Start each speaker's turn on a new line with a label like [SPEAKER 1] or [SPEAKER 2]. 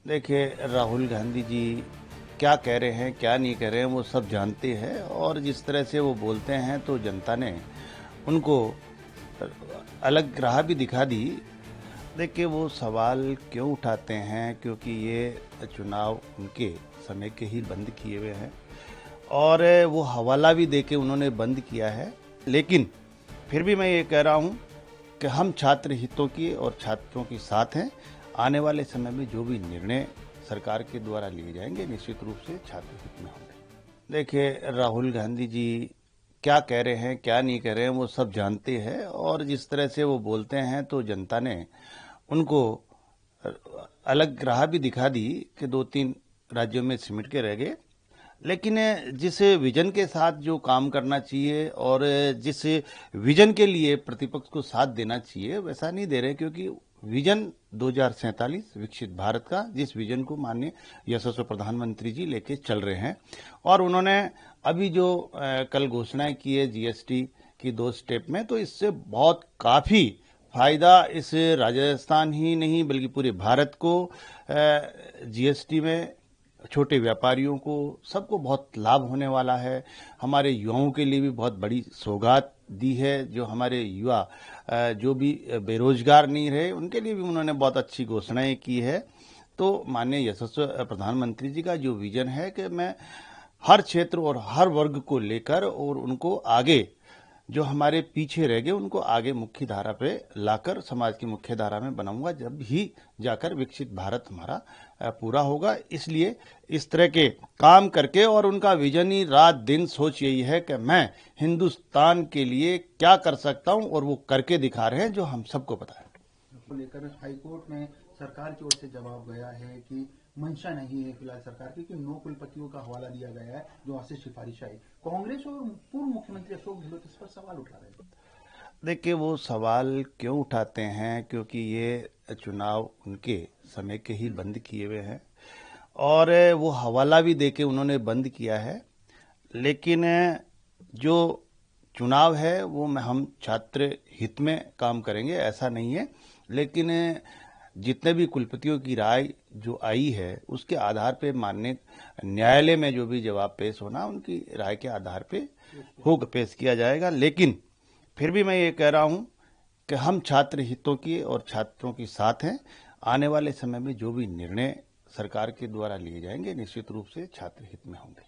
[SPEAKER 1] देखिए, राहुल गांधी जी क्या कह रहे हैं क्या नहीं कह रहे हैं वो सब जानते हैं, और जिस तरह से वो बोलते हैं तो जनता ने उनको अलग राह भी दिखा दी। देखिए, वो सवाल क्यों उठाते हैं, क्योंकि ये चुनाव उनके समय के ही बंद किए हुए हैं और वो हवाला भी देके उन्होंने बंद किया है। लेकिन फिर भी मैं ये कह रहा हूँ कि हम छात्र हितों की और छात्रों के साथ हैं। आने वाले समय में जो भी निर्णय सरकार के द्वारा लिए जाएंगे निश्चित रूप से छात्र हित में होंगे। देखिए, राहुल गांधी जी क्या कह रहे हैं क्या नहीं कह रहे हैं वो सब जानते हैं, और जिस तरह से वो बोलते हैं तो जनता ने उनको अलग राह भी दिखा दी कि 2-3 राज्यों में सिमट के रह गए। लेकिन जिस विजन के साथ जो काम करना चाहिए और जिस विजन के लिए प्रतिपक्ष को साथ देना चाहिए वैसा नहीं दे रहे, क्योंकि विजन 2047 विकसित भारत का, जिस विजन को माननीय यशस्वी प्रधानमंत्री जी लेके चल रहे हैं। और उन्होंने अभी जो कल घोषणाएं की है जीएसटी की 2 स्टेप में, तो इससे बहुत काफी फायदा इस राजस्थान ही नहीं बल्कि पूरे भारत को, जीएसटी में छोटे व्यापारियों को, सबको बहुत लाभ होने वाला है। हमारे युवाओं के लिए भी बहुत बड़ी सौगात दी है। जो हमारे युवा जो भी बेरोजगार नहीं रहे उनके लिए भी उन्होंने बहुत अच्छी घोषणाएं की है। तो माननीय यशस्वी प्रधानमंत्री जी का जो विजन है कि मैं हर क्षेत्र और हर वर्ग को लेकर और उनको आगे, जो हमारे पीछे रह गए उनको आगे मुख्य धारा पे लाकर समाज की मुख्य धारा में बनाऊंगा, जब ही जाकर विकसित भारत हमारा पूरा होगा। इसलिए इस तरह के काम करके, और उनका विजन ही रात दिन सोच यही है कि मैं हिंदुस्तान के लिए क्या कर सकता हूं, और वो करके दिखा रहे हैं जो हम सबको पता है।
[SPEAKER 2] को लेकर हाईकोर्ट में सरकार की ओर से जवाब गया है कि मंशा नहीं है फिलहाल सरकार की कि 9 कुलपतियों का हवाला दिया गया है जो वहां से सिफारिश आई। कांग्रेस और पूर्व मुख्यमंत्री अशोक गहलोत इस पर सवाल उठा रहे हैं।
[SPEAKER 1] देखिए, वो सवाल क्यों उठाते हैं, क्योंकि ये चुनाव उनके समय के ही बंद किए हुए हैं और वो हवाला भी देके उन्होंने बंद किया है। लेकिन जो चुनाव है वो हम छात्र हित में काम करेंगे ऐसा नहीं है। लेकिन जितने भी कुलपतियों की राय जो आई है उसके आधार पे माननीय न्यायालय में जो भी जवाब पेश होना उनकी राय के आधार पे होगा, पेश किया जाएगा। लेकिन फिर भी मैं ये कह रहा हूं कि हम छात्र हितों की और छात्रों के साथ हैं। आने वाले समय में जो भी निर्णय सरकार के द्वारा लिए जाएंगे निश्चित रूप से छात्र हित में होंगे।